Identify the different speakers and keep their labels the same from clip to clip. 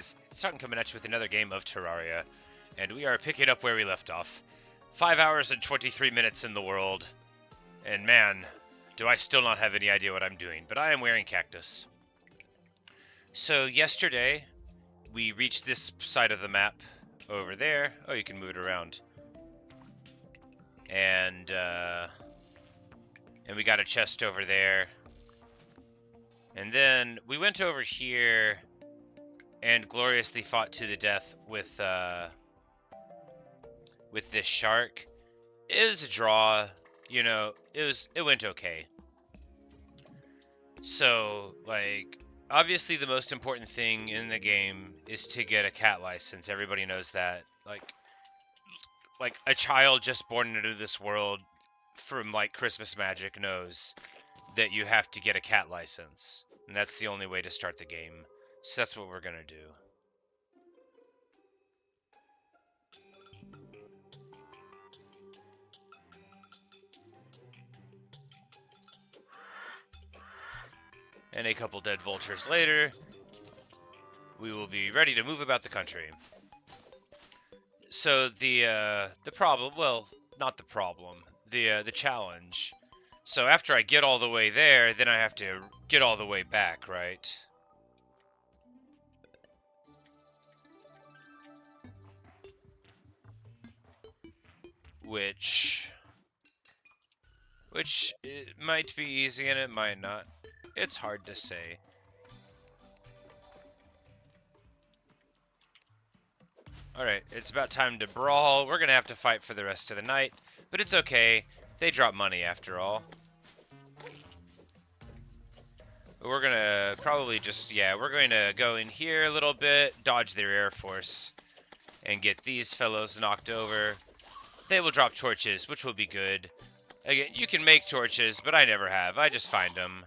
Speaker 1: It's starting coming at you with another game of Terraria, and we are picking up where we left off. 5 hours and 23 minutes in the world, and man, do I still not have any idea what I'm doing, but I am wearing cactus. So yesterday, we reached this side of the map over there. Oh, you can move it around. And we got a chest over there. And then we went over here and gloriously fought to the death with this shark. It was a draw, you know, it went okay. So, like, obviously the most important thing in the game is to get a cat license. Everybody knows that. Like a child just born into this world from like Christmas magic knows that you have to get a cat license. And that's the only way to start the game. So that's what we're gonna do. And a couple dead vultures later, we will be ready to move about the country. So the problem, well, not the problem, the challenge. So after I get all the way there, then I have to get all the way back, right? Which it might be easy and it might not. It's hard to say. Alright, it's about time to brawl. We're gonna have to fight for the rest of the night, but it's okay. They drop money after all. We're gonna probably just, yeah, we're going to go in here a little bit, dodge their air force, and get these fellows knocked over. They will drop torches, which will be good. Again, you can make torches, but I never have. I just find them.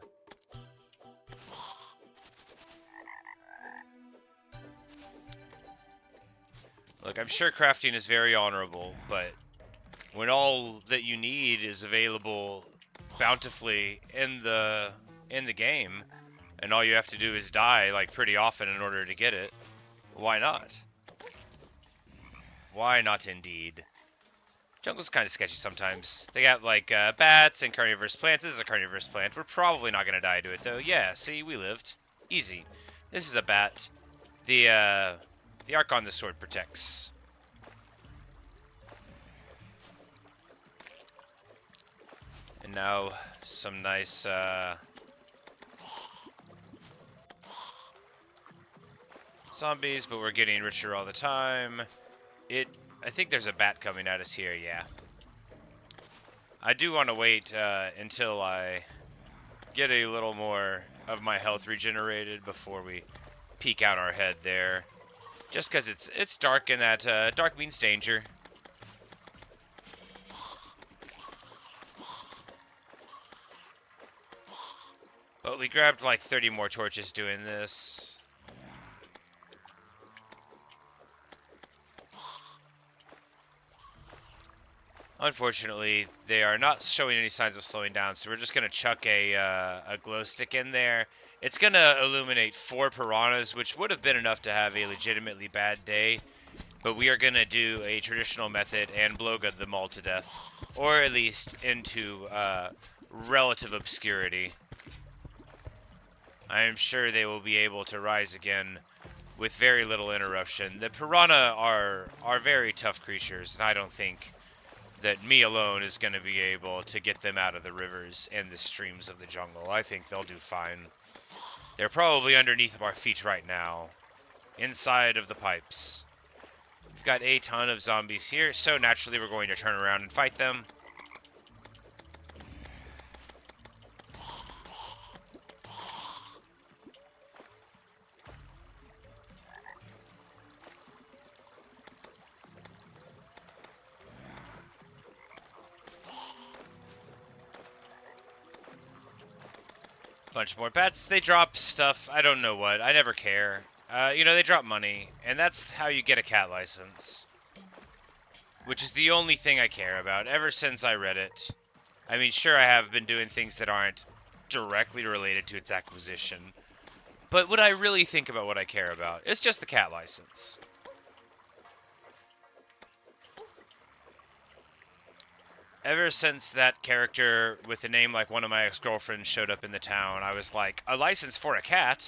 Speaker 1: Look, I'm sure crafting is very honorable, but when all that you need is available bountifully in the game, and all you have to do is die like pretty often in order to get it, why not? Why not indeed? Jungle's kind of sketchy sometimes. They got like bats and carnivorous plants. This is a carnivorous plant. We're probably not gonna die to it though. Yeah, see, we lived. Easy. This is a bat. The arc on the sword protects. And now some nice zombies, but we're getting richer all the time. I think there's a bat coming at us here, yeah. I do want to wait until I get a little more of my health regenerated before we peek out our head there. Just because it's dark and that dark means danger. But we grabbed like 30 more torches doing this. Unfortunately, they are not showing any signs of slowing down, so we're just going to chuck a glow stick in there. It's going to illuminate 4 piranhas, which would have been enough to have a legitimately bad day. But we are going to do a traditional method and blowgun them all to death. Or at least into relative obscurity. I am sure they will be able to rise again with very little interruption. The piranha are very tough creatures, and I don't think that me alone is going to be able to get them out of the rivers and the streams of the jungle. I think they'll do fine. They're probably underneath our feet right now, inside of the pipes. We've got a ton of zombies here, so naturally we're going to turn around and fight them. Bunch more bats. They drop stuff. I don't know what. I never care. You know, they drop money, and that's how you get a cat license. Which is the only thing I care about ever since I read it. I mean, sure, I have been doing things that aren't directly related to its acquisition, But would I really think about what I care about? It's just the cat license. Ever since that character with a name like one of my ex-girlfriends showed up in the town, I was like, a license for a cat?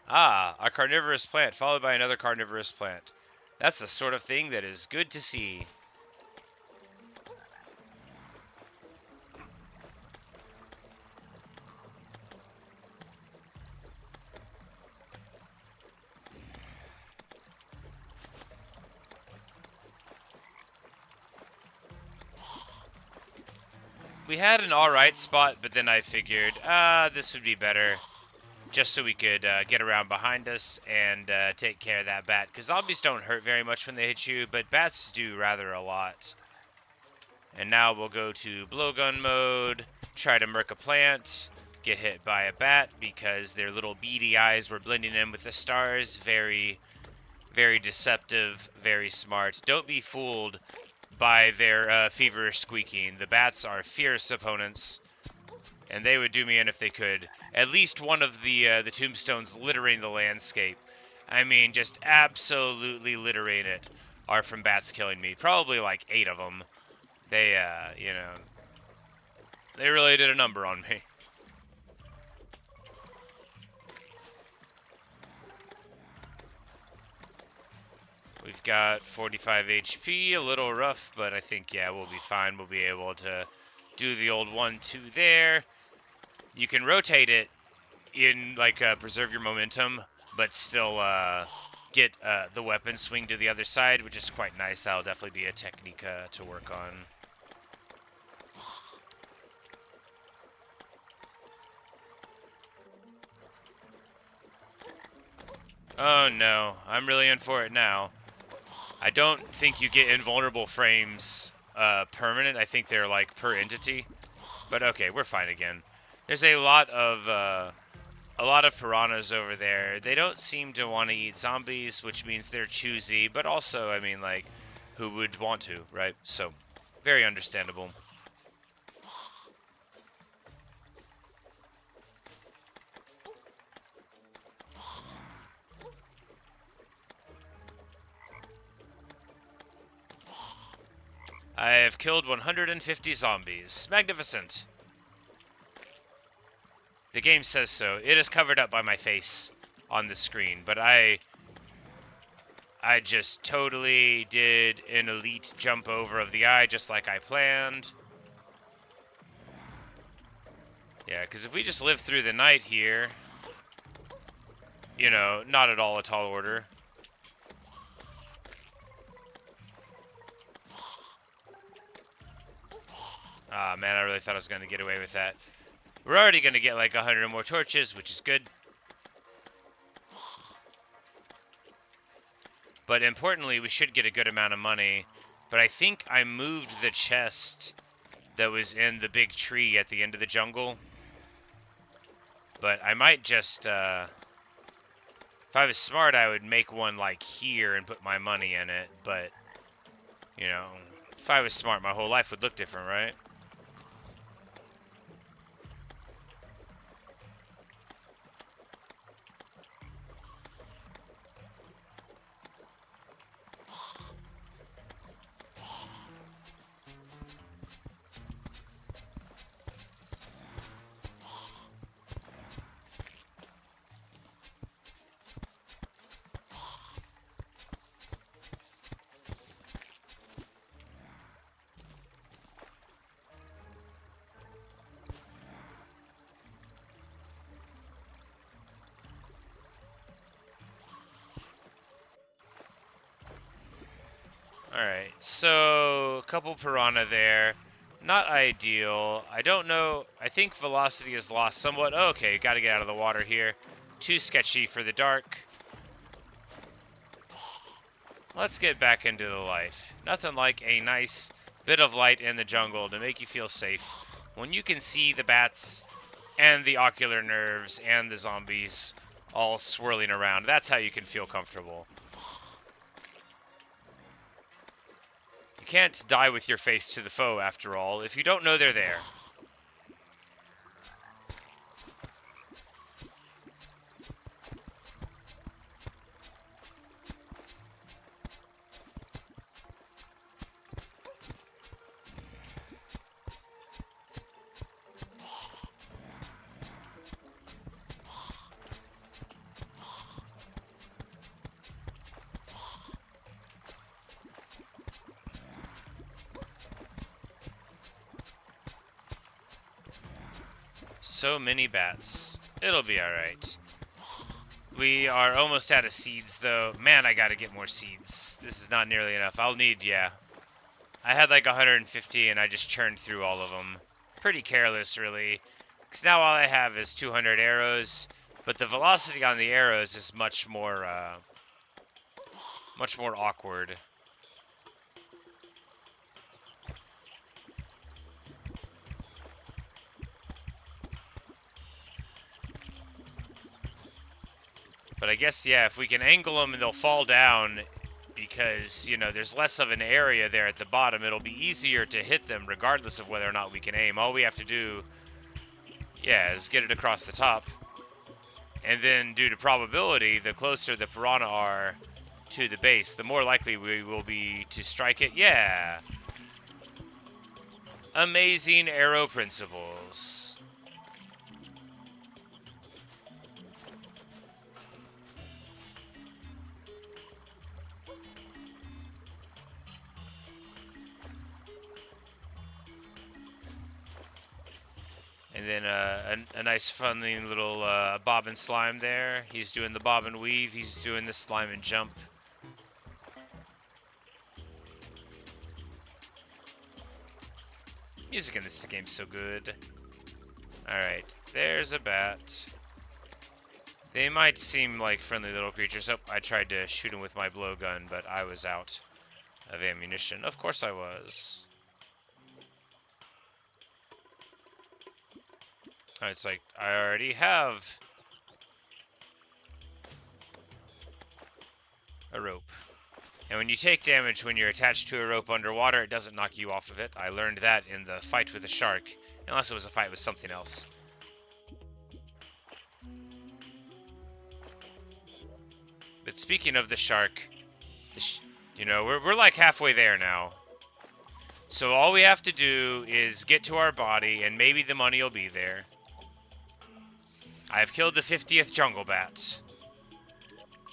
Speaker 1: Ah, a carnivorous plant followed by another carnivorous plant. That's the sort of thing that is good to see. We had an alright spot, but then I figured, this would be better. Just so we could get around behind us and take care of that bat. Because zombies don't hurt very much when they hit you, but bats do rather a lot. And now we'll go to blowgun mode, try to murk a plant, get hit by a bat because their little beady eyes were blending in with the stars. Very, very deceptive, very smart. Don't be fooled by their feverish squeaking. The bats are fierce opponents, and they would do me in if they could. At least one of the tombstones littering the landscape, I mean, just absolutely littering it, are from bats killing me. Probably like 8 of them. They, you know, they really did a number on me. We've got 45 HP, a little rough, but I think, yeah, we'll be fine. We'll be able to do the old 1-2 there. You can rotate it in, like, preserve your momentum, but still get the weapon swing to the other side, which is quite nice. That'll definitely be a technique to work on. Oh no, I'm really in for it now. I don't think you get invulnerable frames permanent. I think they're like per entity. But okay, we're fine again. There's a lot of piranhas over there. They don't seem to want to eat zombies, which means they're choosy. But also, I mean, like, who would want to, right? So, very understandable. I have killed 150 zombies. Magnificent. The game says so. It is covered up by my face on the screen, but I just totally did an elite jump over of the eye just like I planned. Yeah, because if we just live through the night here, you know, not at all a tall order. Ah, man, I really thought I was going to get away with that. We're already going to get like 100 more torches, which is good. But importantly, we should get a good amount of money. But I think I moved the chest that was in the big tree at the end of the jungle. But I might just, if I was smart, I would make one like here and put my money in it. But, you know, if I was smart, my whole life would look different, right? Alright, so a couple piranha there. Not ideal. I don't know. I think velocity is lost somewhat. Oh, okay, gotta get out of the water here. Too sketchy for the dark. Let's get back into the light. Nothing like a nice bit of light in the jungle to make you feel safe. When you can see the bats and the ocular nerves and the zombies all swirling around, that's how you can feel comfortable. You can't die with your face to the foe, after all, if you don't know they're there. So many bats. It'll be alright. We are almost out of seeds, though. Man, I gotta get more seeds. This is not nearly enough. I'll need, yeah. I had like 150, and I just churned through all of them. Pretty careless, really. Because now all I have is 200 arrows, but the velocity on the arrows is much more awkward. But I guess, yeah, if we can angle them and they'll fall down because, you know, there's less of an area there at the bottom, it'll be easier to hit them regardless of whether or not we can aim. All we have to do, yeah, is get it across the top. And then, due to probability, the closer the piranha are to the base, the more likely we will be to strike it. Yeah. Amazing arrow principles. And then a nice funny little bob and slime there. He's doing the bob and weave. He's doing the slime and jump. Music in this game's so good. Alright, there's a bat. They might seem like friendly little creatures. Oh, I tried to shoot him with my blowgun, but I was out of ammunition. Of course I was. It's like, I already have a rope. And when you take damage when you're attached to a rope underwater, it doesn't knock you off of it. I learned that in the fight with the shark, unless it was a fight with something else. But speaking of the shark, you know, we're like halfway there now. So all we have to do is get to our body, and maybe the money will be there. I've killed the 50th jungle bat.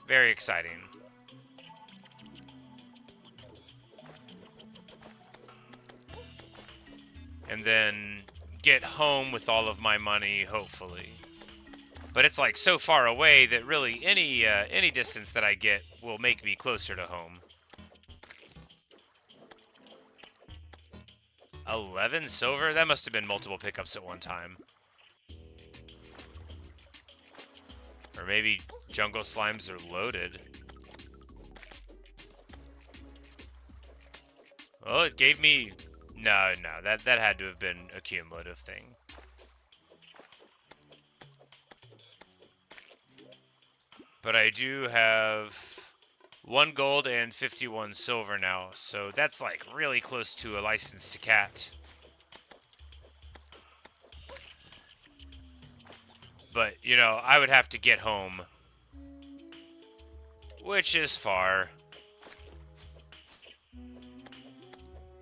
Speaker 1: Very exciting. And then get home with all of my money, hopefully. But it's like so far away that really any distance that I get will make me closer to home. 11 silver? That must have been multiple pickups at one time. Or maybe jungle slimes are loaded. Well, it gave me... No, that had to have been a cumulative thing. But I do have 1 gold and 51 silver now, so that's like really close to a license to cat. But, you know, I would have to get home, which is far.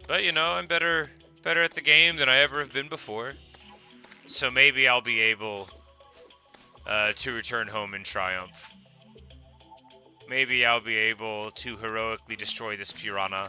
Speaker 1: But, you know, I'm better at the game than I ever have been before. So maybe I'll be able to return home in triumph. Maybe I'll be able to heroically destroy this piranha.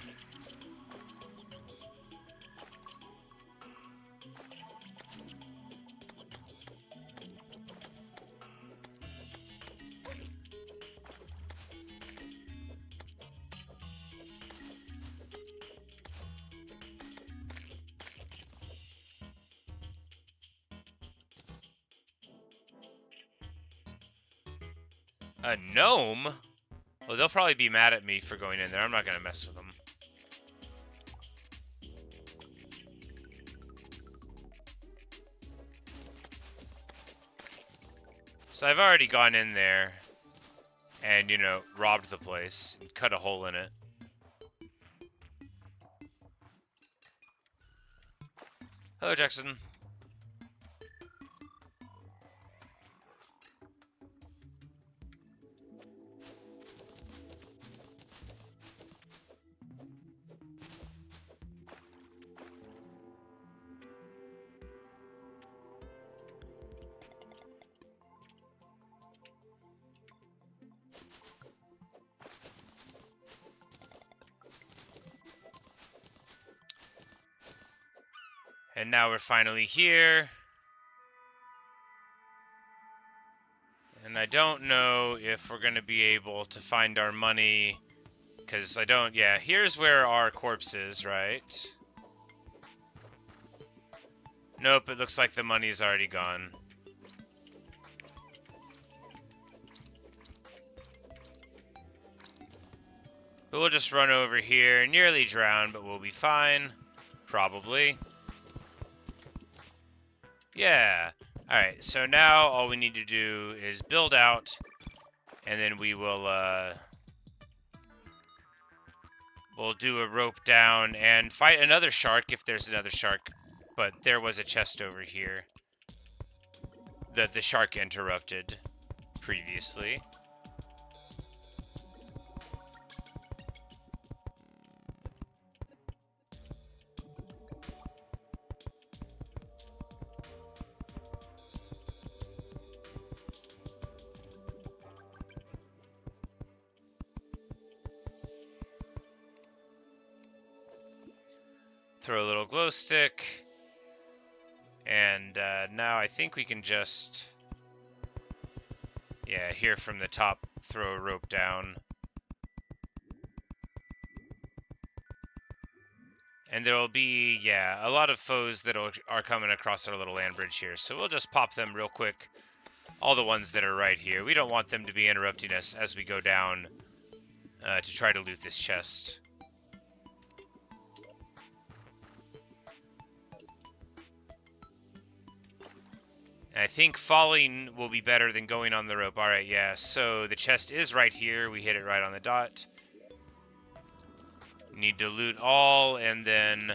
Speaker 1: A gnome? Well, they'll probably be mad at me for going in there. I'm not going to mess with them. So I've already gone in there and, you know, robbed the place and cut a hole in it. Hello, Jackson. And now we're finally here. I don't know if we're going to be able to find our money, because I don't... Yeah, here's where our corpse is, right? Nope, it looks like the money's already gone. But we'll just run over here, nearly drown, but we'll be fine. Probably. Yeah. Alright, so now all we need to do is build out, and then we will, we'll do a rope down and fight another shark if there's another shark. But there was a chest over here that the shark interrupted previously. Throw a little glow stick. And now I think we can just, yeah, here from the top, throw a rope down. And there will be, yeah, a lot of foes that are coming across our little land bridge here. So we'll just pop them real quick. All the ones that are right here. We don't want them to be interrupting us as we go down to try to loot this chest. I think falling will be better than going on the rope. Alright, yeah, so the chest is right here. We hit it right on the dot. Need to loot all, and then...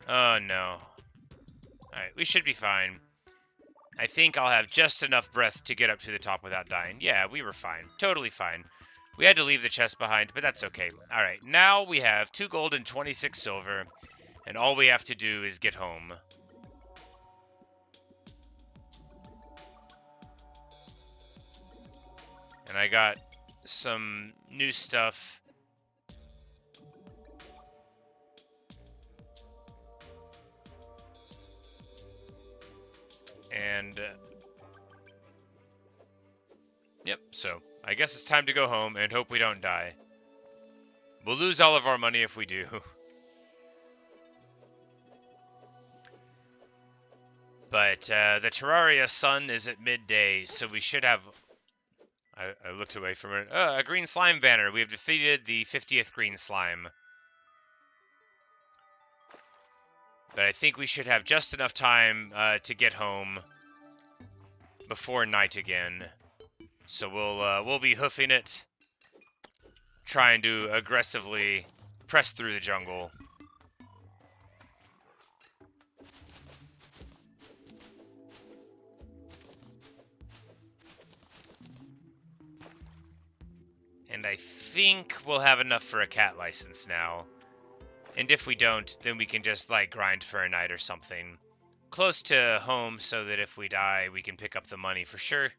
Speaker 1: Oh, no. Alright, we should be fine. I think I'll have just enough breath to get up to the top without dying. Yeah, we were fine. Totally fine. We had to leave the chest behind, but that's okay. Alright, now we have 2 gold and 26 silver, and all we have to do is get home. And I got some new stuff. And, yep, so I guess it's time to go home and hope we don't die. We'll lose all of our money if we do. But the Terraria sun is at midday, so we should have... I looked away from it. A green slime banner. We have defeated the 50th green slime. But I think we should have just enough time to get home before night again. So we'll be hoofing it, trying to aggressively press through the jungle. And I think we'll have enough for a cat license now. And if we don't, then we can just, like, grind for a night or something. Close to home so that if we die, we can pick up the money for sure.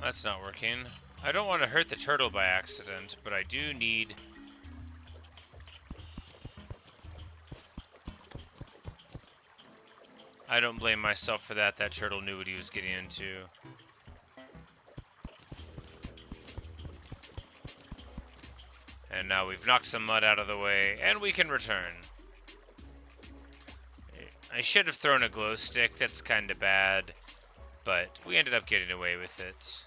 Speaker 1: That's not working. I don't want to hurt the turtle by accident, but I do need... I don't blame myself for that. That turtle knew what he was getting into. And now we've knocked some mud out of the way, and we can return. I should have thrown a glow stick. That's kind of bad. But we ended up getting away with it.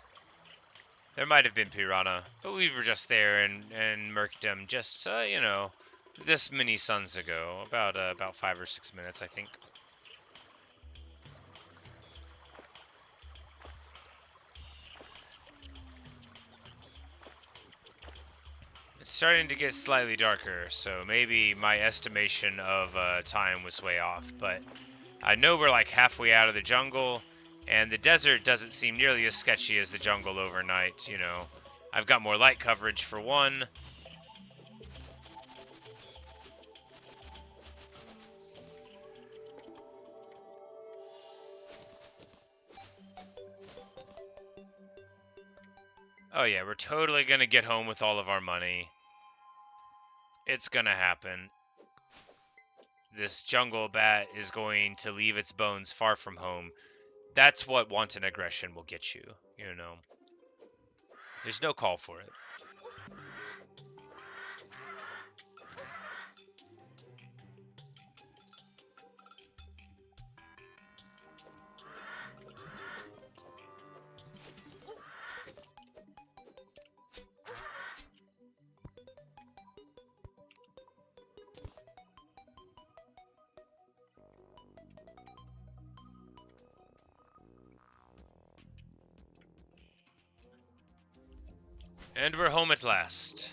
Speaker 1: There might have been piranha, but we were just there and murked them just, you know, this many suns ago. About 5 or 6 minutes, I think. starting to get slightly darker, so maybe my estimation of time was way off, but I know we're like halfway out of the jungle, and the desert doesn't seem nearly as sketchy as the jungle overnight, you know. I've got more light coverage for one. Oh yeah, we're totally gonna get home with all of our money. It's gonna happen. This jungle bat is going to leave its bones far from home. That's what wanton aggression will get you, you know. There's no call for it. And we're home at last.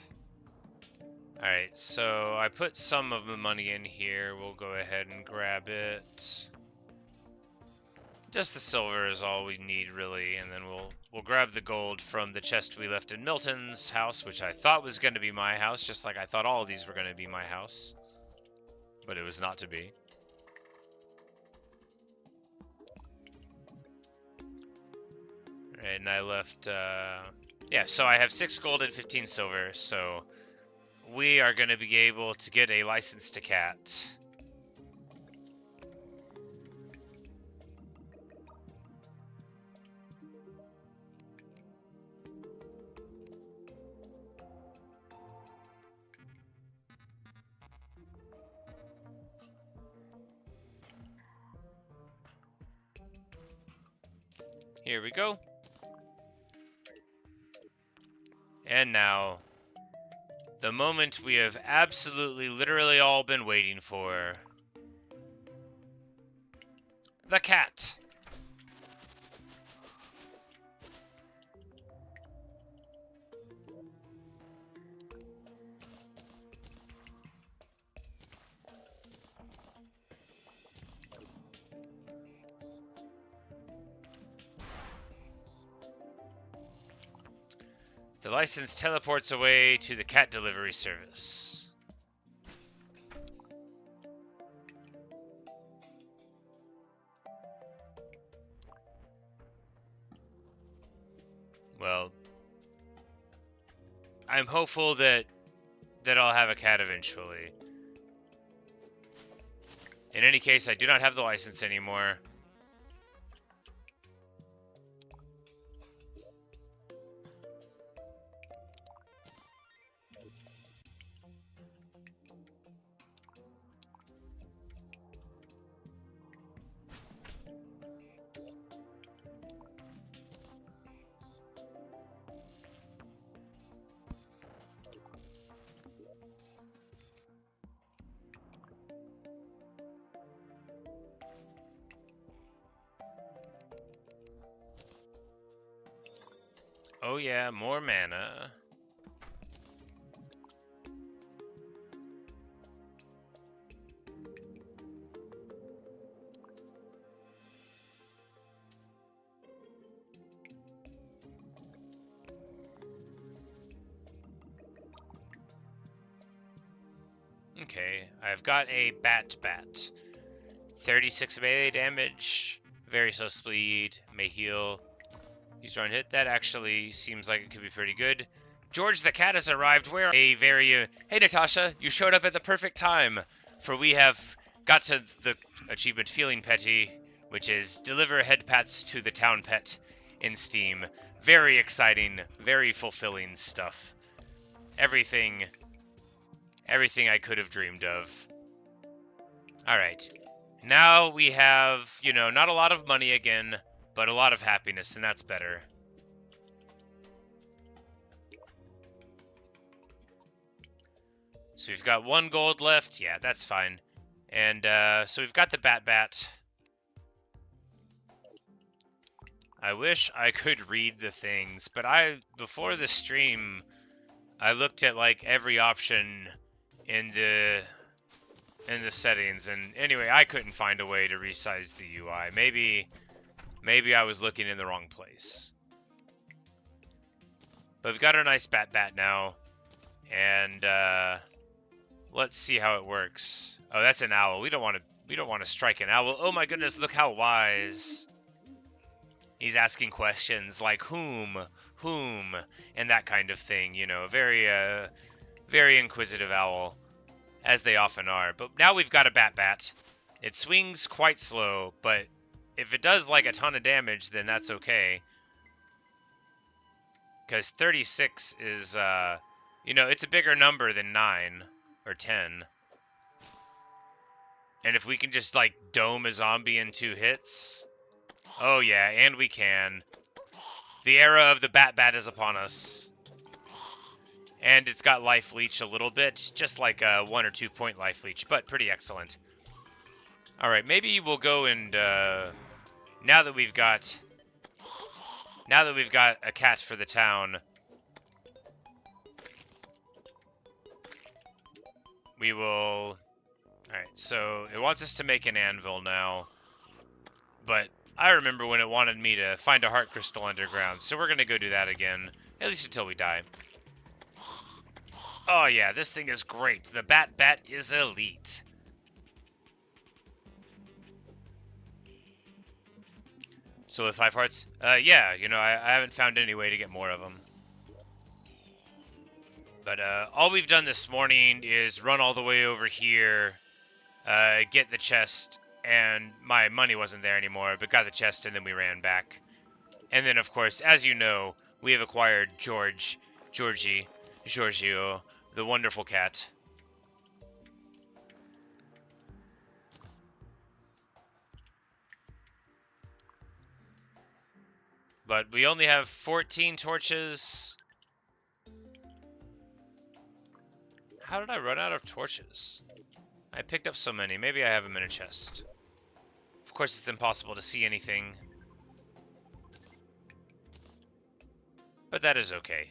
Speaker 1: Alright, so I put some of the money in here. We'll go ahead and grab it. Just the silver is all we need, really, and then we'll grab the gold from the chest we left in Milton's house, which I thought was going to be my house, just like I thought all of these were going to be my house. But it was not to be. And I left, yeah, so I have 6 gold and 15 silver, so we are going to be able to get a license to cat. Here we go. And now, the moment we have absolutely, literally all been waiting for. The cat. The license teleports away to the cat delivery service. Well, I'm hopeful that I'll have a cat eventually. In any case, I do not have the license anymore. Oh yeah, more mana. Okay, I've got a bat. 36 melee damage, very slow speed, may heal. Use run hit. That actually seems like it could be pretty good. George the cat has arrived. Where a very hey Natasha, you showed up at the perfect time, for we have got to the achievement Feeling Petty, which is deliver head pats to the town pet in Steam. Very exciting, very fulfilling stuff. Everything I could have dreamed of. Alright. Now we have, you know, not a lot of money again, but a lot of happiness, and that's better. So we've got 1 gold left. Yeah, that's fine. And so we've got the bat. I wish I could read the things, but before the stream, I looked at like every option in the settings, and anyway, I couldn't find a way to resize the UI. Maybe I was looking in the wrong place. But we've got our nice bat now, and let's see how it works. Oh, that's an owl. We don't want to strike an owl. Oh my goodness, look how wise. He's asking questions like whom, and that kind of thing, you know, very inquisitive owl, as they often are. But now we've got a bat. It swings quite slow, but if it does like a ton of damage, then that's okay. Because 36 is, you know, it's a bigger number than 9 or 10. And if we can just, like, dome a zombie in 2 hits... Oh, yeah, and we can. The era of the bat is upon us. And it's got life leech a little bit, just like a 1 or 2 point life leech, but pretty excellent. Alright, maybe we'll go and, now that we've got a cat for the town, we will... Alright, so it wants us to make an anvil now, but I remember when it wanted me to find a heart crystal underground, so we're going to go do that again, at least until we die. Oh yeah, this thing is great. The bat is elite. So with 5 hearts, yeah, you know, I haven't found any way to get more of them. But all we've done this morning is run all the way over here, get the chest, and my money wasn't there anymore, but got the chest and then we ran back. And then, of course, as you know, we have acquired Giorgio, the wonderful cat. But we only have 14 torches. How did I run out of torches? I picked up so many. Maybe I have them in a chest. Of course, it's impossible to see anything. But that is okay.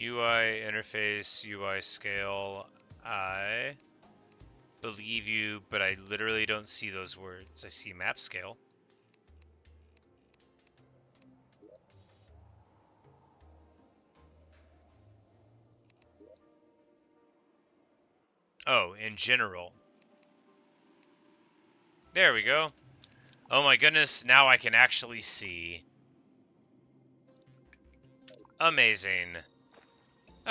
Speaker 1: UI interface, UI scale. I believe you, but I literally don't see those words. I see map scale. Oh, in general. There we go. Oh my goodness, now I can actually see. Amazing.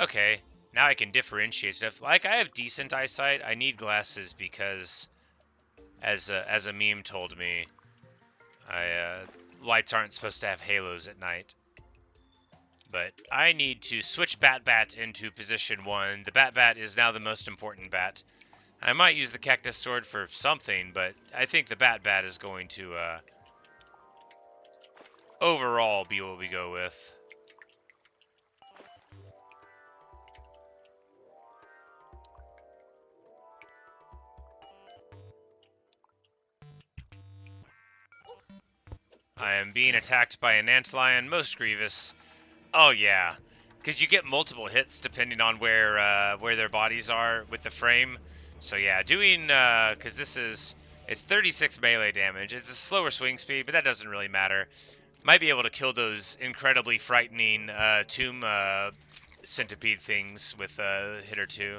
Speaker 1: Okay, now I can differentiate stuff. Like, I have decent eyesight. I need glasses because, as a meme told me, lights aren't supposed to have halos at night. But I need to switch bat into position 1. The bat is now the most important bat. I might use the cactus sword for something, but I think the bat is going to overall be what we go with. I am being attacked by an antlion, most grievous. Oh yeah, because you get multiple hits depending on where their bodies are with the frame. So yeah, doing because it's 36 melee damage. It's a slower swing speed, but that doesn't really matter. Might be able to kill those incredibly frightening tomb centipede things with a hit or two.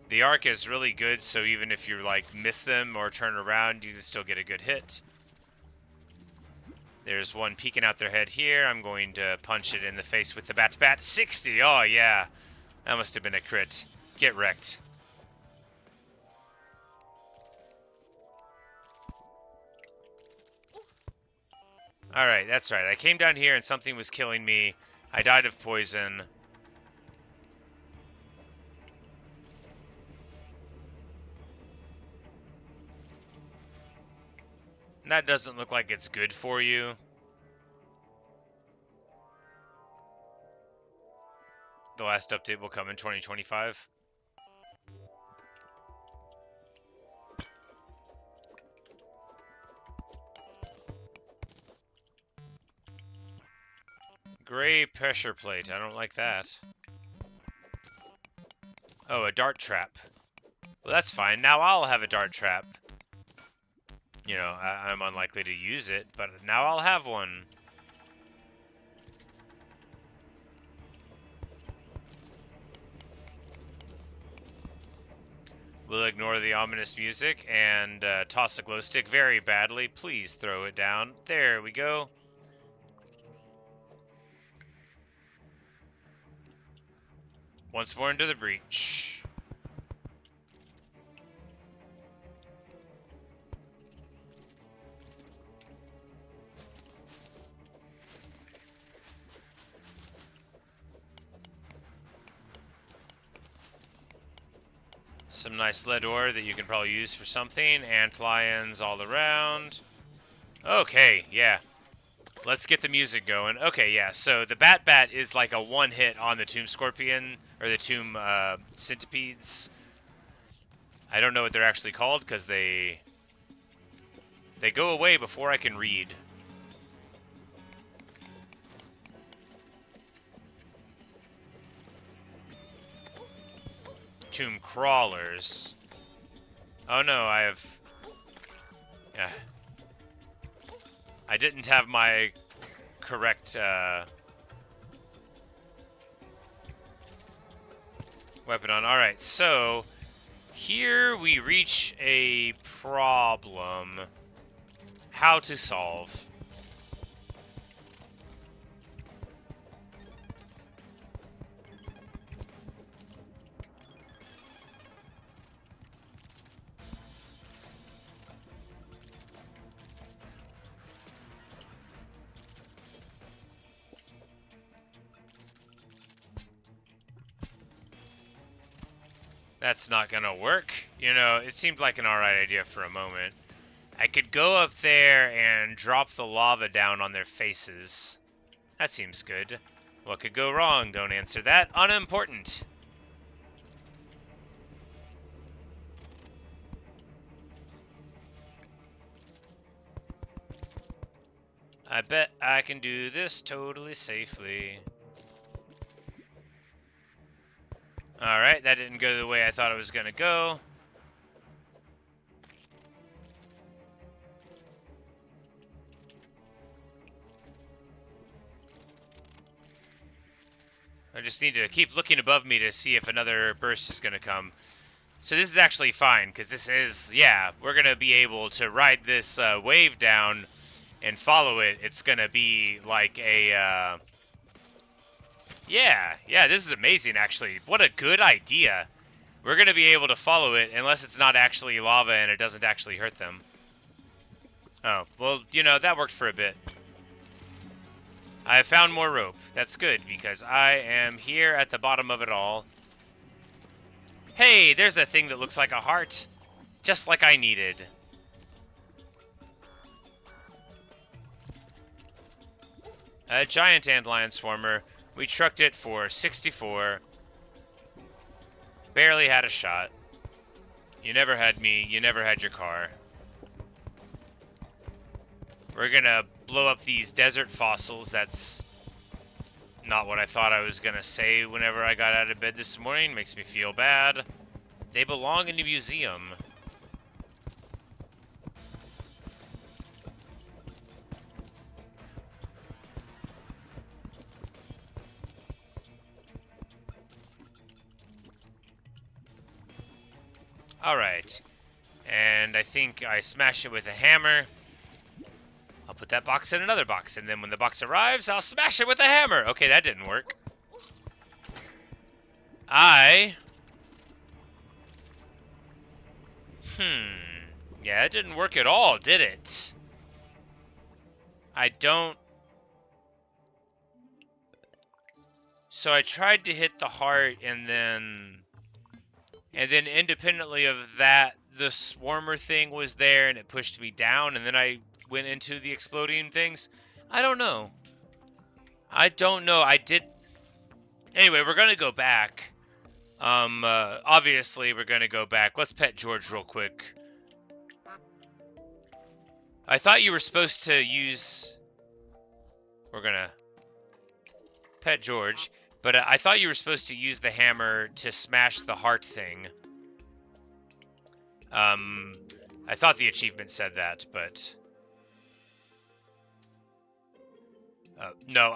Speaker 1: The arc is really good, so even if you like miss them or turn around, you can still get a good hit. There's one peeking out their head here. I'm going to punch it in the face with the bat. 60! Oh yeah, that must have been a crit. Get wrecked. Alright, that's right. I came down here and something was killing me. I died of poison. That doesn't look like it's good for you. The last update will come in 2025. Gray pressure plate. I don't like that. Oh, a dart trap. Well, that's fine. Now I'll have a dart trap. You know, I'm unlikely to use it, but now I'll have one. We'll ignore the ominous music and toss a glow stick very badly. Please throw it down. There we go. Once more into the breach. Some nice lead ore that you can probably use for something. Antlions all around. Okay, yeah. Let's get the music going. Okay, yeah, so the Bat is like a one-hit on the Tomb Scorpion, or the Tomb Centipedes. I don't know what they're actually called, because they go away before I can read. Tomb Crawlers. Oh no, I have... Yeah. I didn't have my correct weapon on. Alright, so here we reach a problem. How to solve. That's not gonna work. You know, it seemed like an alright idea for a moment. I could go up there and drop the lava down on their faces. That seems good. What could go wrong? Don't answer that. Unimportant. I bet I can do this totally safely. Alright, that didn't go the way I thought it was gonna go. I just need to keep looking above me to see if another burst is gonna come. So this is actually fine, because this is, yeah, we're gonna be able to ride this wave down and follow it. It's gonna be like a, yeah, this is amazing, actually. What a good idea. We're going to be able to follow it unless it's not actually lava and it doesn't actually hurt them. Oh, well, you know, that worked for a bit. I found more rope. That's good, because I am here at the bottom of it all. Hey, there's a thing that looks like a heart. Just like I needed. A giant antlion swarmer. We trucked it for 64. Barely had a shot. You never had me. You never had your car. We're gonna blow up these desert fossils. That's not what I thought I was gonna say whenever I got out of bed this morning. Makes me feel bad. They belong in a museum. Alright, and I think I smash it with a hammer. I'll put that box in another box, and then when the box arrives, I'll smash it with a hammer. Okay, that didn't work. Yeah, it didn't work at all, did it? I don't... So I tried to hit the heart, and then independently of that, the swarmer thing was there, and it pushed me down, and then I went into the exploding things. I don't know. I don't know. I did. Anyway, we're gonna go back. Obviously we're gonna go back. Let's pet George real quick. I thought you were supposed to use... We're gonna pet George, but I thought you were supposed to use the hammer to smash the heart thing. I thought the achievement said that, but... no,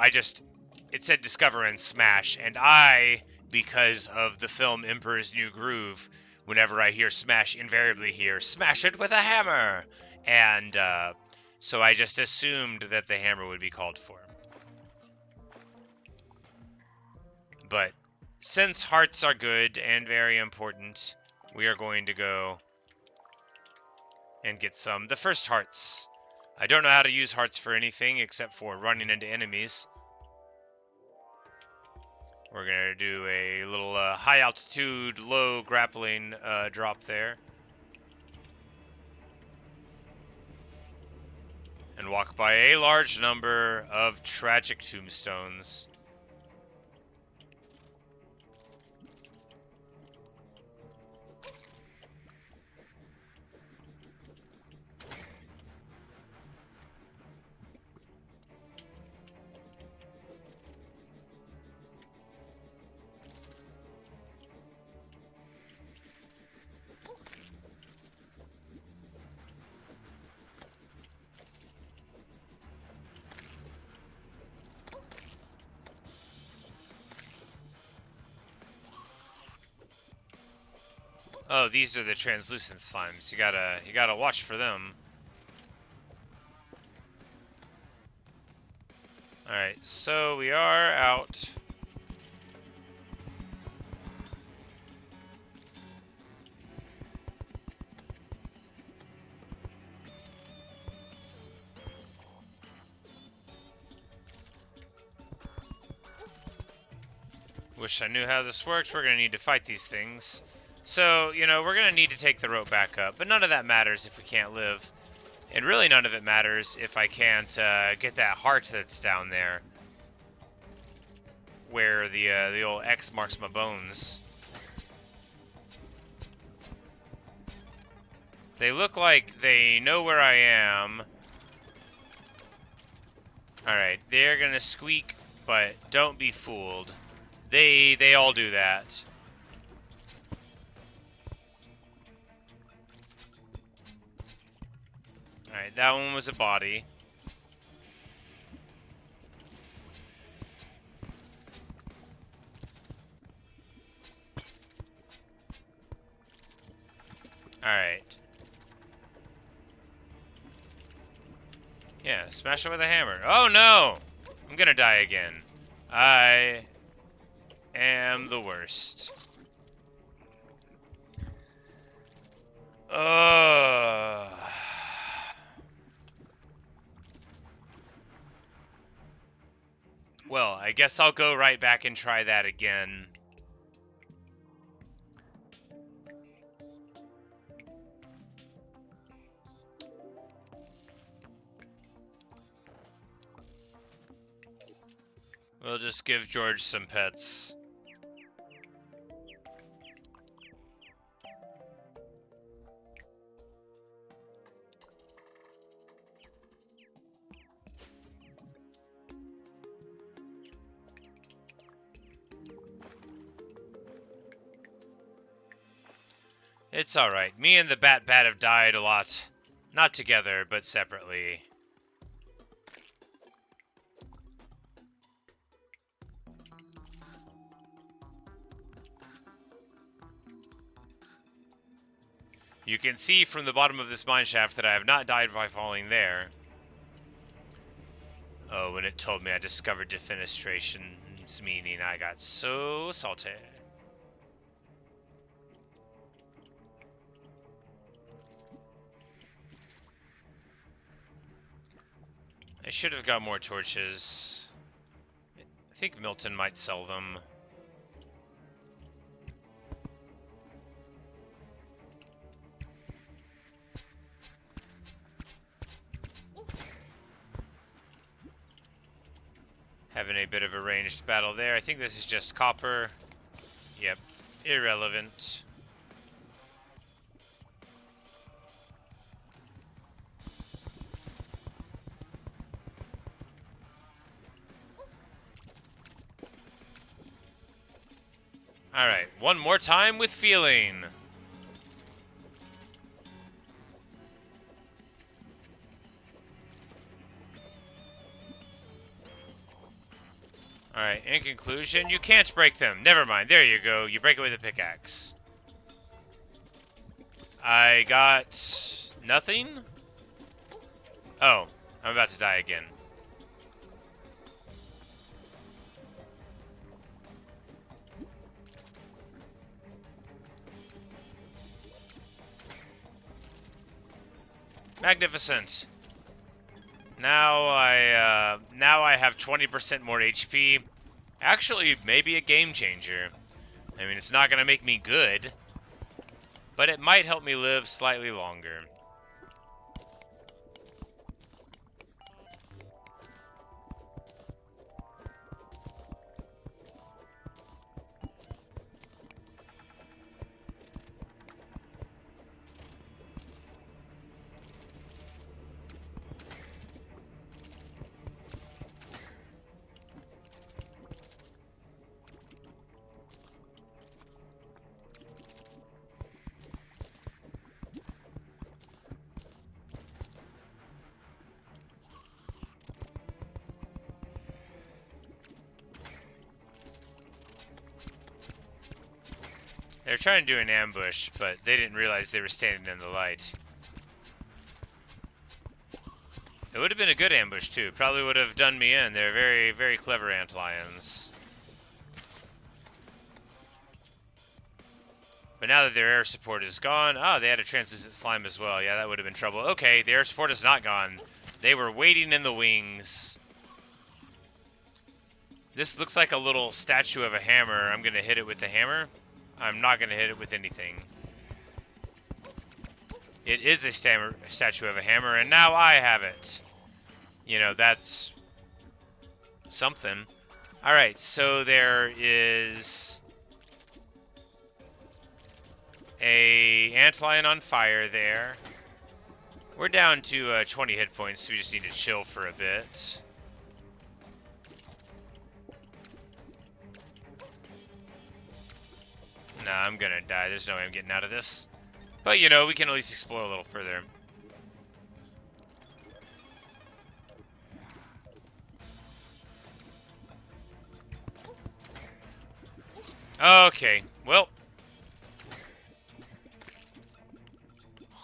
Speaker 1: it said discover and smash, and because of the film Emperor's New Groove, whenever I hear smash, invariably hear smash it with a hammer! And, so I just assumed that the hammer would be called for. But since hearts are good and very important, we are going to go and get some. The first hearts. I don't know how to use hearts for anything except for running into enemies. We're going to do a little high altitude, low grappling drop there. And walk by a large number of tragic tombstones. Oh, these are the translucent slimes. You gotta watch for them. Alright, so we are out. Wish I knew how this worked. We're gonna need to fight these things. So, you know, we're going to need to take the rope back up, but none of that matters if we can't live. And really none of it matters if I can't get that heart that's down there, where the old X marks my bones. They look like they know where I am. Alright, they're going to squeak, but don't be fooled. They all do that. Alright, that one was a body. Alright. Yeah, smash it with a hammer. Oh no! I'm gonna die again. I am the worst. Well, I guess I'll go right back and try that again. We'll just give George some pets. It's alright. Me and the Bat have died a lot. Not together, but separately. You can see from the bottom of this mine shaft that I have not died by falling there. Oh, when it told me I discovered defenestration's meaning, I got so salty. I should have got more torches. I think Milton might sell them. bit of a ranged battle there. I think this is just copper. Yep, irrelevant. Alright, one more time with feeling. Alright, in conclusion, you can't break them. Never mind, there you go. You break it with a pickaxe. I got nothing? Oh, I'm about to die again. Magnificent. Now I have 20% more HP. Actually, maybe a game changer. I mean, it's not gonna make me good, but it might help me live slightly longer. They were trying to do an ambush, but they didn't realize they were standing in the light. It would have been a good ambush, too. Probably would have done me in. They're very, very clever antlions. But now that their air support is gone... Oh, they had a translucent slime as well. Yeah, that would have been trouble. Okay, the air support is not gone. They were waiting in the wings. This looks like a little statue of a hammer. I'm going to hit it with the hammer. I'm not going to hit it with anything. It is a statue of a hammer, and now I have it. You know, that's something. Alright, so there is a antlion on fire there. We're down to 20 hit points, so we just need to chill for a bit. Nah, I'm gonna die. There's no way I'm getting out of this. But, you know, we can at least explore a little further. Okay, well.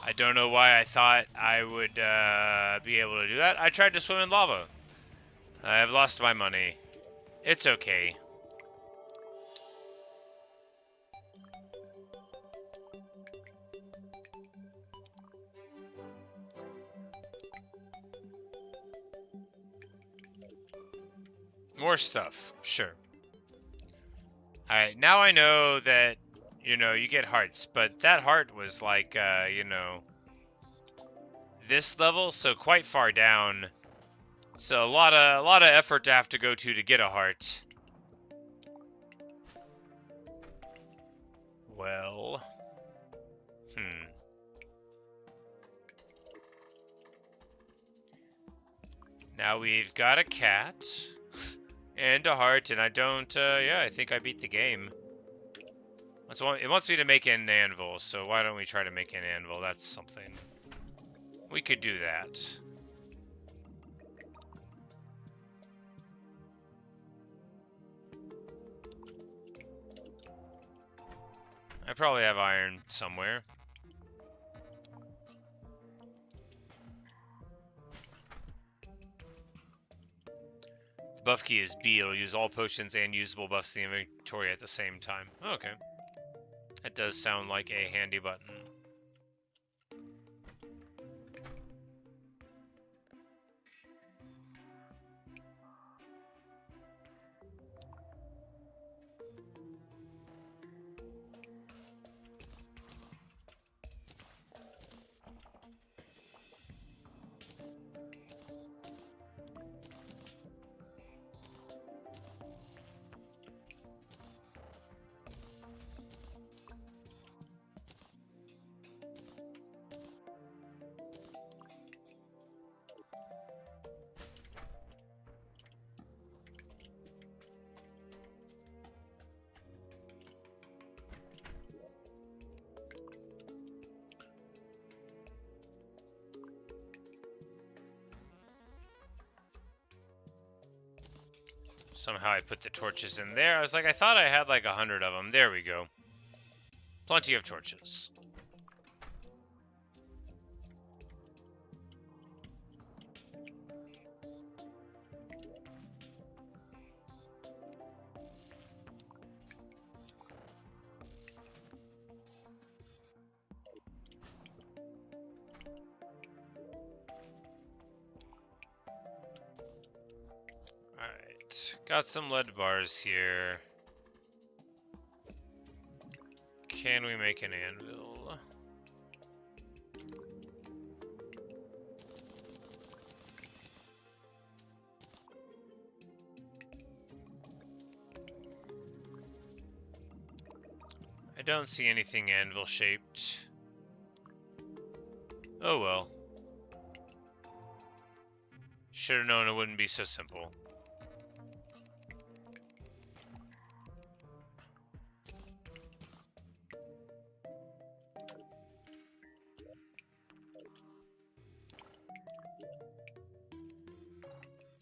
Speaker 1: I don't know why I thought I would be able to do that. I tried to swim in lava. I have lost my money. It's okay. More stuff, sure. Alright, now I know that, you know, you get hearts, but that heart was like, you know, this level, so quite far down. So a lot of effort to have to go to get a heart. Well, Now we've got a cat. And a heart, and I don't, yeah, I think I beat the game. It wants me to make an anvil, so why don't we try to make an anvil? That's something. We could do that. I probably have iron somewhere. Buff key is B. It'll use all potions and usable buffs in the inventory at the same time. Okay. That does sound like a handy button. Somehow I put the torches in there. I was like, I thought I had like 100 of them. There we go. Plenty of torches. Alright, got some lead bars here. Can we make an anvil? I don't see anything anvil shaped. Oh well. Should have known it wouldn't be so simple.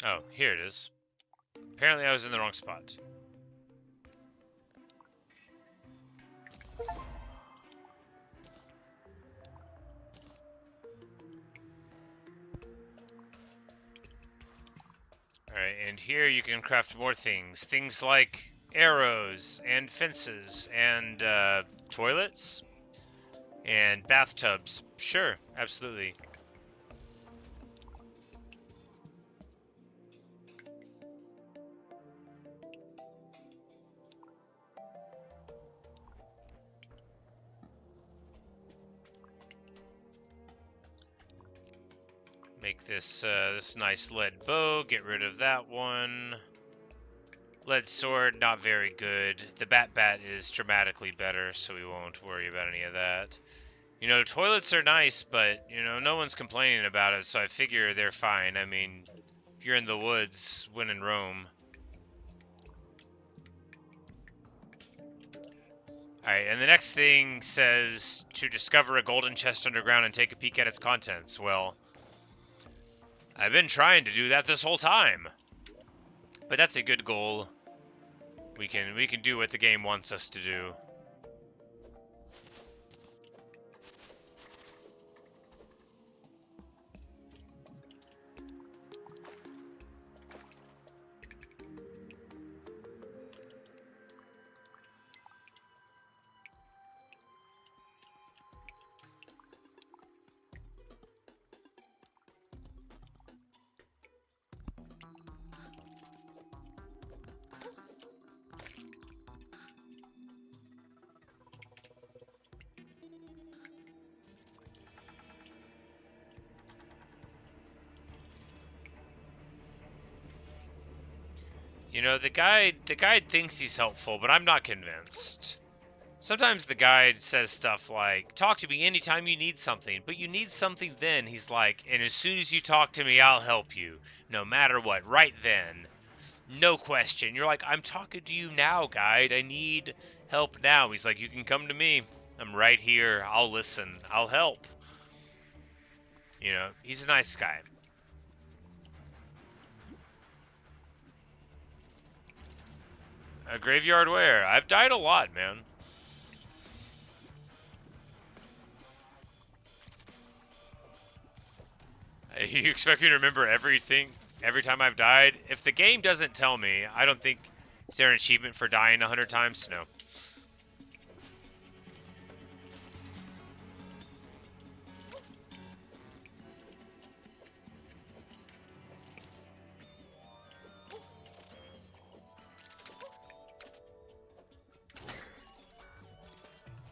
Speaker 1: Oh, here it is. Apparently I was in the wrong spot. Alright, and here you can craft more things. Things like arrows, and fences, and toilets, and bathtubs. Sure, absolutely. Make this this nice lead bow, get rid of that one. Lead sword, not very good. The bat is dramatically better, so we won't worry about any of that. You know, toilets are nice, but, you know, no one's complaining about it, so I figure they're fine. I mean, if you're in the woods, when in Rome. Alright, and the next thing says to discover a golden chest underground and take a peek at its contents. Well, I've been trying to do that this whole time. But that's a good goal. We can do what the game wants us to do. You know, the guide thinks he's helpful, but I'm not convinced. Sometimes the guide says stuff like, talk to me anytime you need something, but you need something then. He's like, and as soon as you talk to me, I'll help you. No matter what, right then. No question. You're like, I'm talking to you now, guide. I need help now. He's like, you can come to me. I'm right here. I'll listen. I'll help. You know, he's a nice guy. A graveyard where? I've died a lot, man. You expect me to remember everything every time I've died? If the game doesn't tell me, I don't think... Is there an achievement for dying 100 times? No.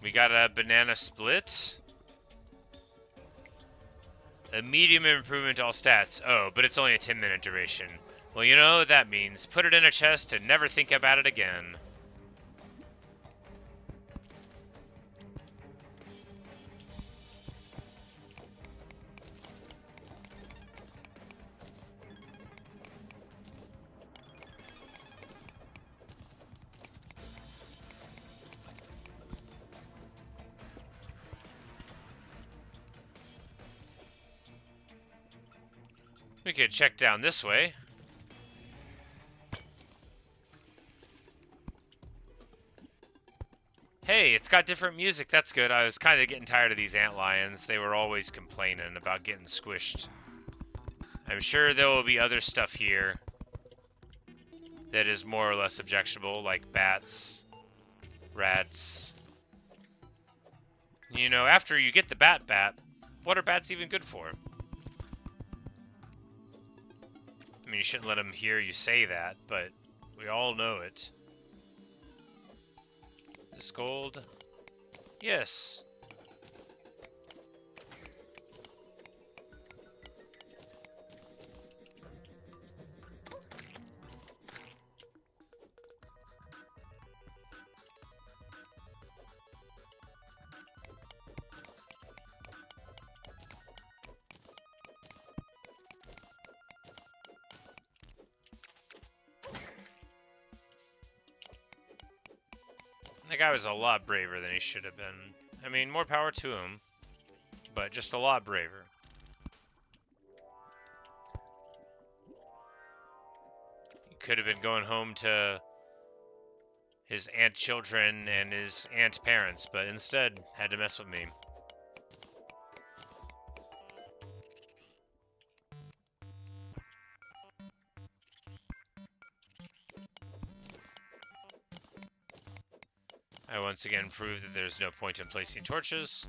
Speaker 1: We got a banana split. A medium improvement to all stats. Oh, but it's only a 10-minute duration. Well, you know what that means. Put it in a chest and never think about it again. We could check down this way. Hey, it's got different music. That's good. I was kind of getting tired of these antlions. They were always complaining about getting squished. I'm sure there will be other stuff here that is more or less objectionable, like bats, rats. You know, after you get the bat, what are bats even good for? I mean, you shouldn't let them hear you say that, but we all know it. This gold? Yes. That guy was a lot braver than he should have been. I mean, more power to him, but just a lot braver. He could have been going home to his aunt children and his aunt parents, but instead had to mess with me. I once again proved that there's no point in placing torches.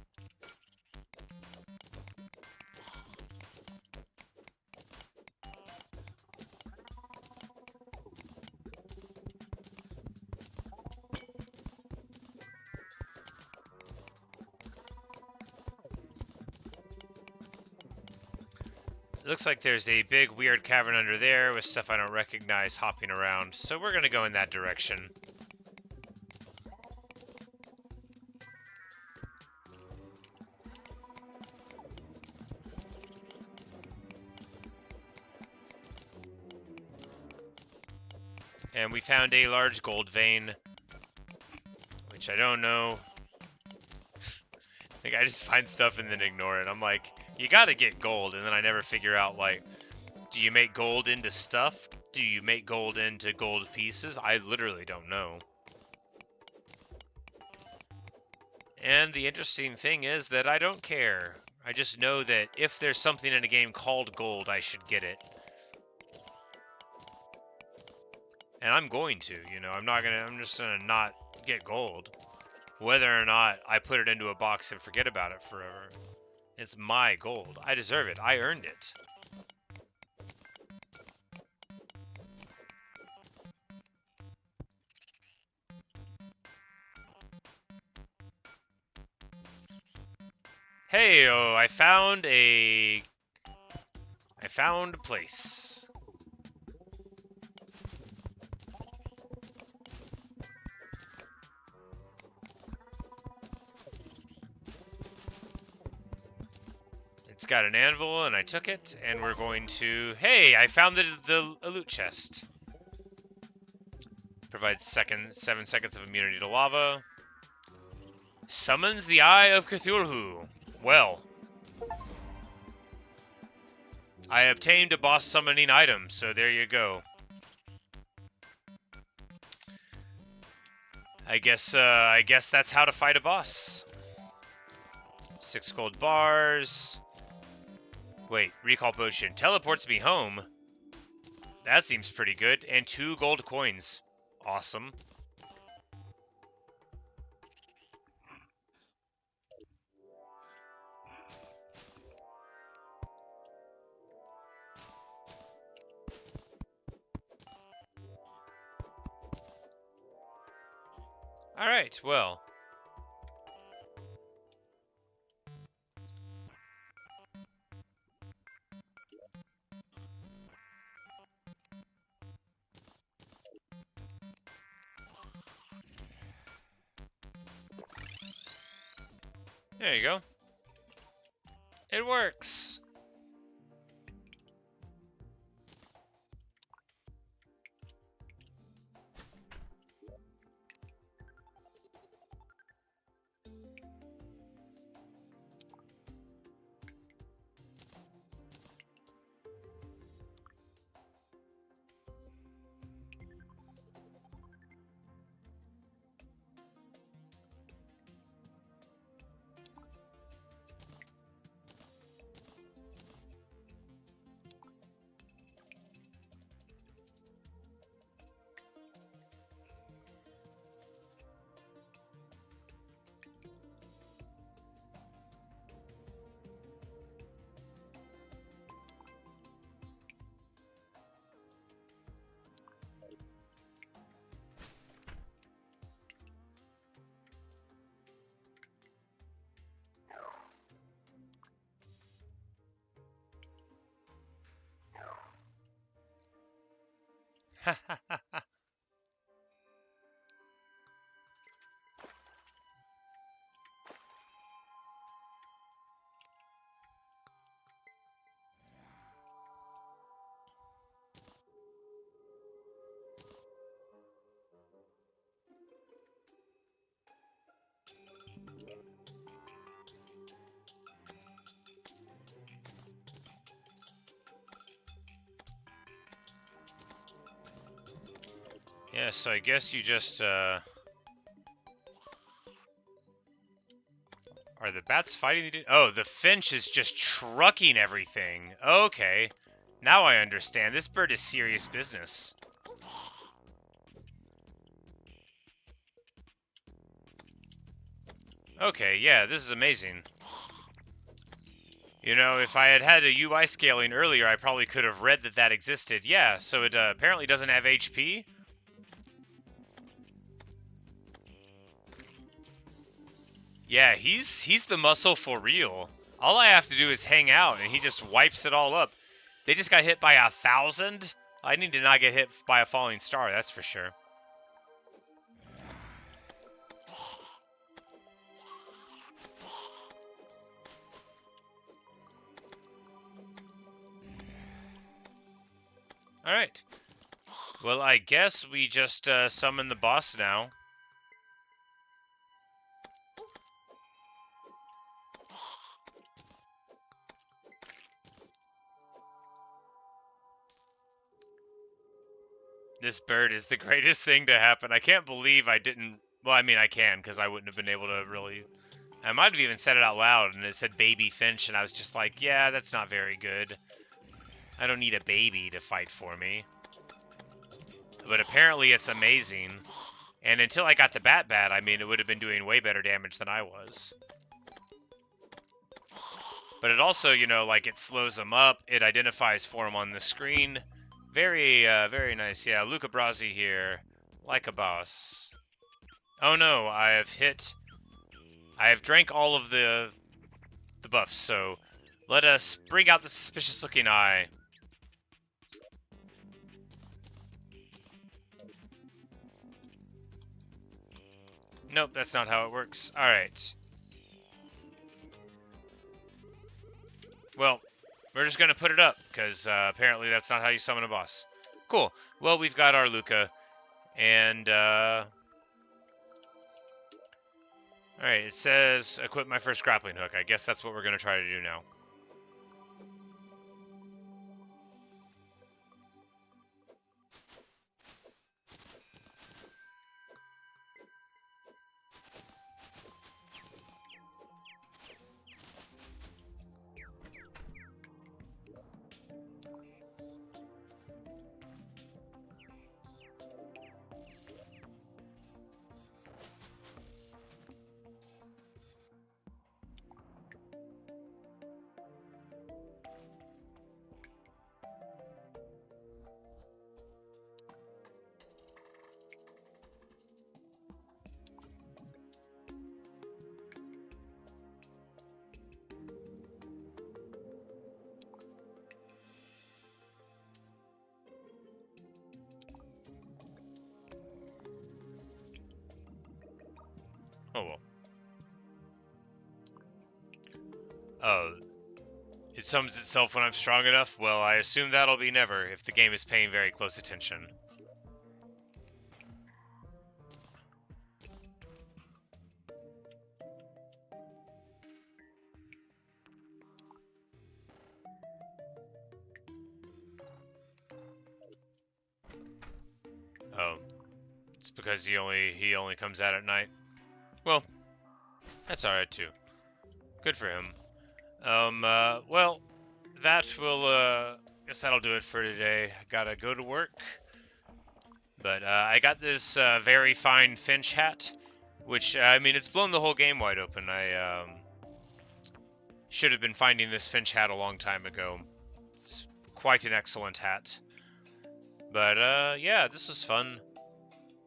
Speaker 1: It looks like there's a big weird cavern under there with stuff I don't recognize hopping around, so we're gonna go in that direction. And we found a large gold vein, which I don't know. Like, I just find stuff and then ignore it. I'm like, you gotta get gold, and then I never figure out, like, do you make gold into stuff? Do you make gold into gold pieces? I literally don't know. And the interesting thing is that I don't care. I just know that if there's something in a game called gold, I should get it. And I'm going to, you know, I'm just gonna not get gold. Whether or not I put it into a box and forget about it forever. It's my gold. I deserve it. I earned it. Hey, oh, I found a place. It's got an anvil, and I took it, and we're going to... Hey, I found the loot chest. Provides 7 seconds of immunity to lava. Summons the Eye of Cthulhu. Well, I obtained a boss summoning item, so there you go. I guess that's how to fight a boss. 6 gold bars. Wait, recall potion. Teleports me home. That seems pretty good. And 2 gold coins. Awesome. Alright, well. There you go. It works. Yeah, so I guess you just, Are the bats fighting the... Oh, the finch is just trucking everything. Okay. Now I understand. This bird is serious business. Okay, yeah, this is amazing. You know, if I had had a UI scaling earlier, I probably could have read that that existed. Yeah, so it apparently doesn't have HP. Yeah, he's the muscle for real. All I have to do is hang out, and he just wipes it all up. They just got hit by 1,000? I need to not get hit by a falling star, that's for sure. Alright. Well, I guess we just summon the boss now. This bird is the greatest thing to happen. I can't believe I didn't... Well, I mean, I can, because I wouldn't have been able to really... I might have even said it out loud, and it said baby finch, and I was just like, yeah, that's not very good. I don't need a baby to fight for me. But apparently it's amazing. And until I got the bat, I mean, it would have been doing way better damage than I was. But it also, you know, like, it slows them up. It identifies for them on the screen. Very, very nice. Yeah, Luca Brasi here. Like a boss. Oh no, I have drank all of the buffs, so let us bring out the suspicious looking eye. Nope, that's not how it works. Alright. Well, we're just gonna put it up, because apparently that's not how you summon a boss. Cool. Well, we've got our Luca, and alright, it says equip my first grappling hook. I guess that's what we're gonna try to do now. Oh well. Oh, it summons itself when I'm strong enough? Well, I assume that'll be never, if the game is paying very close attention. Oh, it's because he only comes out at night. Well, that's alright too. Good for him. Well, that will, guess that'll do it for today. I gotta go to work. But, I got this, very fine Finch hat, which, I mean, it's blown the whole game wide open. I, should have been finding this Finch hat a long time ago. It's quite an excellent hat. But, yeah, this was fun.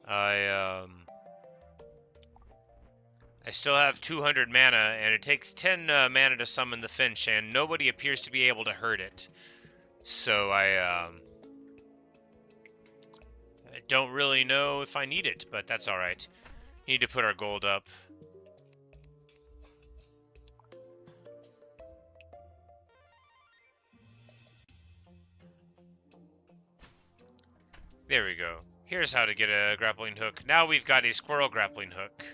Speaker 1: I still have 200 mana, and it takes 10 mana to summon the Finch, and nobody appears to be able to hurt it. So I don't really know if I need it, but that's alright. Need to put our gold up. There we go. Here's how to get a grappling hook. Now we've got a squirrel grappling hook.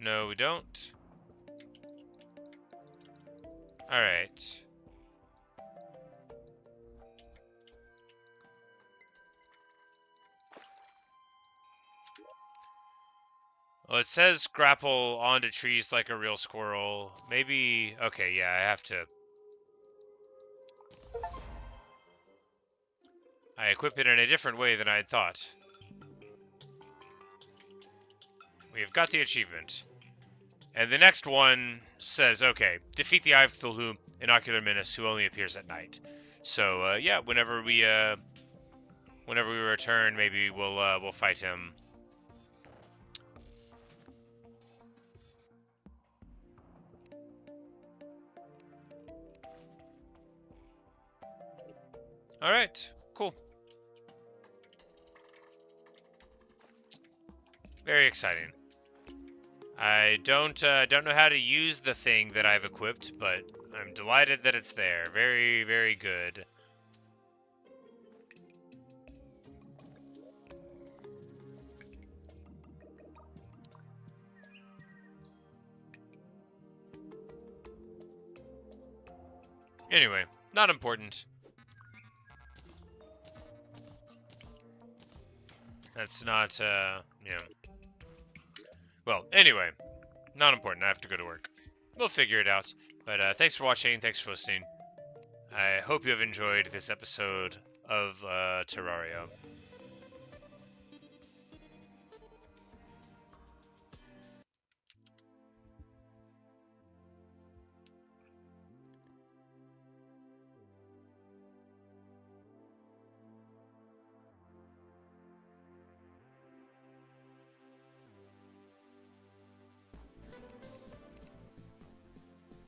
Speaker 1: No, we don't. Alright. Well, it says grapple onto trees like a real squirrel. Maybe... Okay, yeah, I have to... I equip it in a different way than I had thought. We have got the achievement. And the next one says, okay, defeat the Eye of Cthulhu, an ocular menace who only appears at night. So, yeah, whenever we return, maybe we'll fight him. All right, cool. Very exciting. I don't know how to use the thing that I've equipped, but I'm delighted that it's there. Very, very good. Anyway, not important. That's not, yeah. Well, anyway, not important. I have to go to work. We'll figure it out. But thanks for watching. Thanks for listening. I hope you have enjoyed this episode of Terraria.